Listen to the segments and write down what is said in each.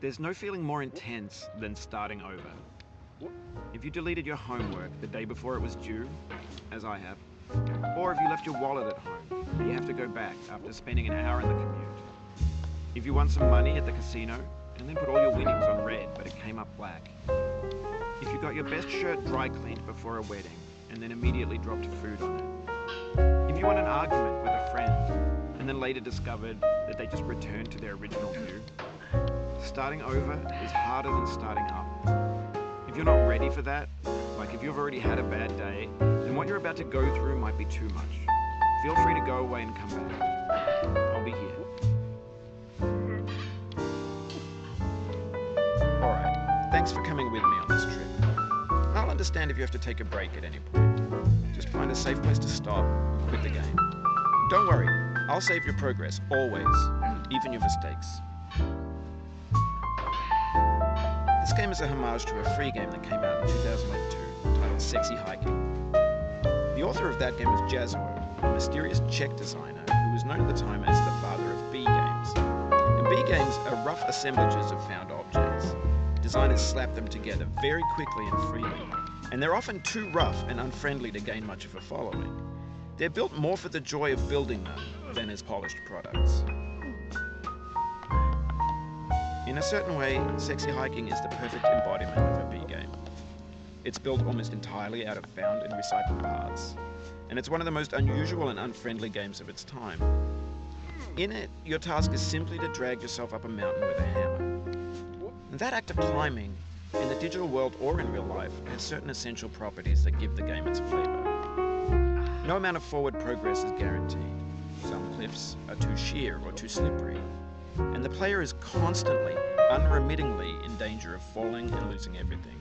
There's no feeling more intense than starting over. If you deleted your homework the day before it was due, as I have, or if you left your wallet at home and you have to go back after spending an hour in the commute. If you won some money at the casino and then put all your winnings on red but it came up black. If you got your best shirt dry cleaned before a wedding and then immediately dropped food on it. If you won an argument with a friend and then later discovered that they just returned to their original view. Starting over is harder than starting up. If you're not ready for that, like if you've already had a bad day, then what you're about to go through might be too much. Feel free to go away and come back. I'll be here. Alright, thanks for coming with me on this trip. I'll understand if you have to take a break at any point. Just find a safe place to stop and quit the game. Don't worry, I'll save your progress, always, even your mistakes. This game is a homage to a free game that came out in 2002, titled Sexy Hiking. The author of that game was Jazzuo, a mysterious Czech designer who was known at the time as the father of B games. And B games are rough assemblages of found objects. Designers slap them together very quickly and freely, and they're often too rough and unfriendly to gain much of a following. They're built more for the joy of building them than as polished products. In a certain way, Sexy Hiking is the perfect embodiment of a B game. It's built almost entirely out of found and recycled parts, and it's one of the most unusual and unfriendly games of its time. In it, your task is simply to drag yourself up a mountain with a hammer. And that act of climbing, in the digital world or in real life, has certain essential properties that give the game its flavor. No amount of forward progress is guaranteed. Some cliffs are too sheer or too slippery, and the player is constantly, unremittingly in danger of falling and losing everything.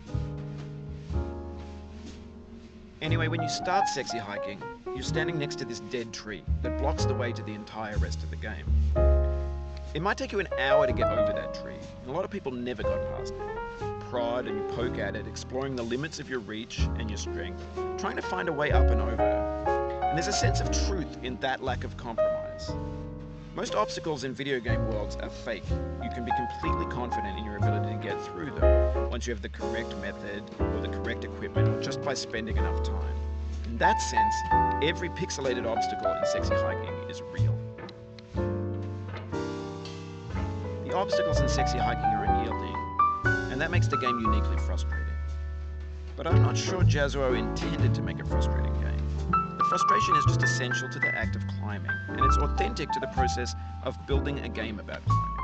Anyway, when you start Sexy Hiking, you're standing next to this dead tree that blocks the way to the entire rest of the game. It might take you an hour to get over that tree, and a lot of people never got past it. Prod and you poke at it, exploring the limits of your reach and your strength, trying to find a way up and over. And there's a sense of truth in that lack of compromise. Most obstacles in video game worlds are fake. You can be completely confident in your ability to get through them once you have the correct method or the correct equipment or just by spending enough time. In that sense, every pixelated obstacle in Sexy Hiking is real. The obstacles in Sexy Hiking are unyielding, and that makes the game uniquely frustrating. But I'm not sure Jazzuo intended to make a frustrating game. Frustration is just essential to the act of climbing, and it's authentic to the process of building a game about climbing.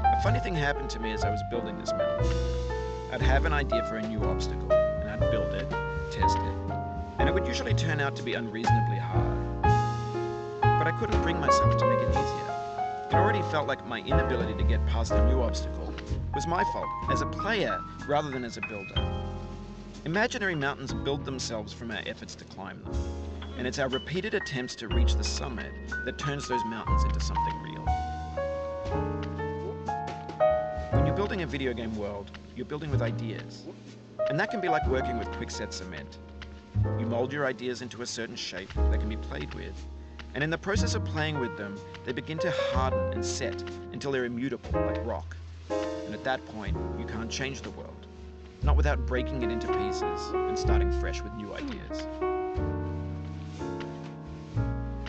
A funny thing happened to me as I was building this mountain. I'd have an idea for a new obstacle, and I'd build it, test it, and it would usually turn out to be unreasonably hard. But I couldn't bring myself to make it easier. It already felt like my inability to get past a new obstacle was my fault, as a player rather than as a builder. Imaginary mountains build themselves from our efforts to climb them, and it's our repeated attempts to reach the summit that turns those mountains into something real. When you're building a video game world, you're building with ideas, and that can be like working with quickset cement. You mold your ideas into a certain shape that can be played with, and in the process of playing with them, they begin to harden and set until they're immutable, like rock. And at that point, you can't change the world. Not without breaking it into pieces and starting fresh with new ideas.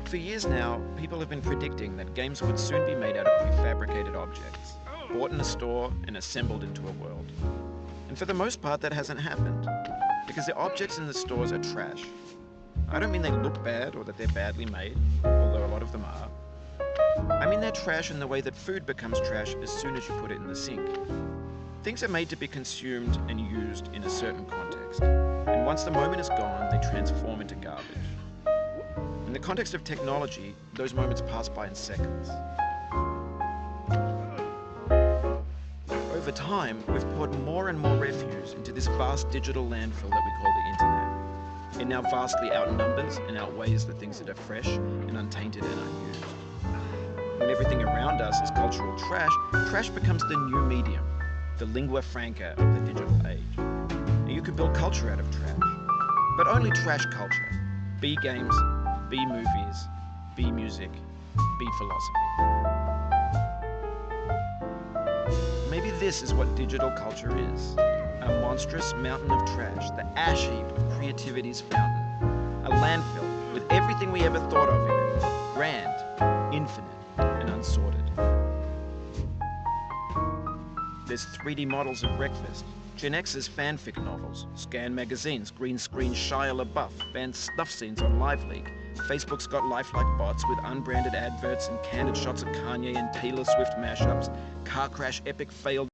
For years now, people have been predicting that games would soon be made out of prefabricated objects, bought in a store and assembled into a world. And for the most part, that hasn't happened, because the objects in the stores are trash. I don't mean they look bad or that they're badly made, although a lot of them are. I mean they're trash in the way that food becomes trash as soon as you put it in the sink. Things are made to be consumed and used in a certain context, and once the moment is gone, they transform into garbage. In the context of technology, those moments pass by in seconds. Over time, we've poured more and more refuse into this vast digital landfill that we call the internet. It now vastly outnumbers and outweighs the things that are fresh and untainted and unused. When everything around us is cultural trash, trash becomes the new medium, the lingua franca of the digital age. Now, you could build culture out of trash, but only trash culture. B games, B movies, B music, B philosophy. This is what digital culture is. A monstrous mountain of trash, the ash heap of creativity's fountain. A landfill with everything we ever thought of in it. Grand, infinite, and unsorted. There's 3D models of breakfast, Gen X's fanfic novels, scan magazines, green screen Shia LaBeouf, banned snuff scenes on LiveLeak. Facebook's got lifelike bots with unbranded adverts and candid shots of Kanye and Taylor Swift mashups, car crash epic failed